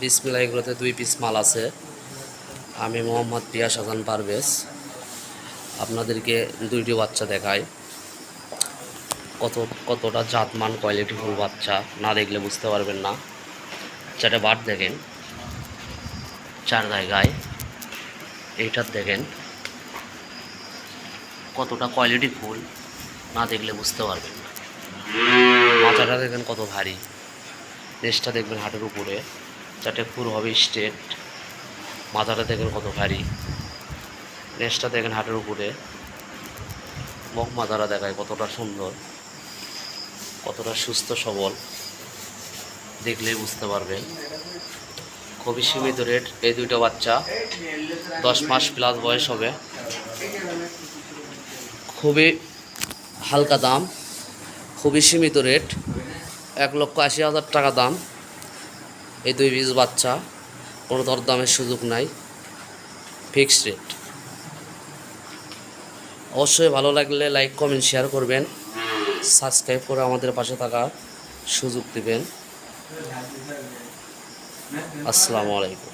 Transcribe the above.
বিসমিল্লাহ এগুলোতে 2 পিস মাল আছে। আমি মোহাম্মদ পিয়াস হাসান পারভেজ আপনাদেরকে 2টি বাচ্চা দেখাই। কতটা জাতমান কোয়ালিটিফুল বাচ্চা, না দেখলে বুঝতে পারবেন না। চারটে বাট দেখেন, 4 জায়গায়। এইটার দেখেন কতটা কোয়ালিটিফুল, না দেখলে বুঝতে পারবেন না। মাথাটা দেখেন কত ভারী, নেজটা দেখবেন হাটের উপরে, 4টে খুর হবে স্ট্রেট। মাথাটা দেখেন কত ভারী, নেজটা দেখেন হাটের উপরে, মুখ মাথাটা দেখায় কতটা সুন্দর, কতটা সুস্থ সবল, দেখলেই বুঝতে পারবেন। খুবই সীমিত রেট। এই 2টা বাচ্চা 10 মাস প্লাস বয়স হবে। খুবই হালকা দাম, খুবই সীমিত রেট, 1,80,000 টাকা দাম। এই 2 পিস বাচ্চা, কোনো দরদামের সুযোগ নাই, ফিক্সড রেট। অবশ্যই ভালো লাগলে লাইক কমেন্ট শেয়ার করবেন, সাবস্ক্রাইব করে আমাদের পাশে থাকার সুযোগ দেবেন। আসসালামু আলাইকুম।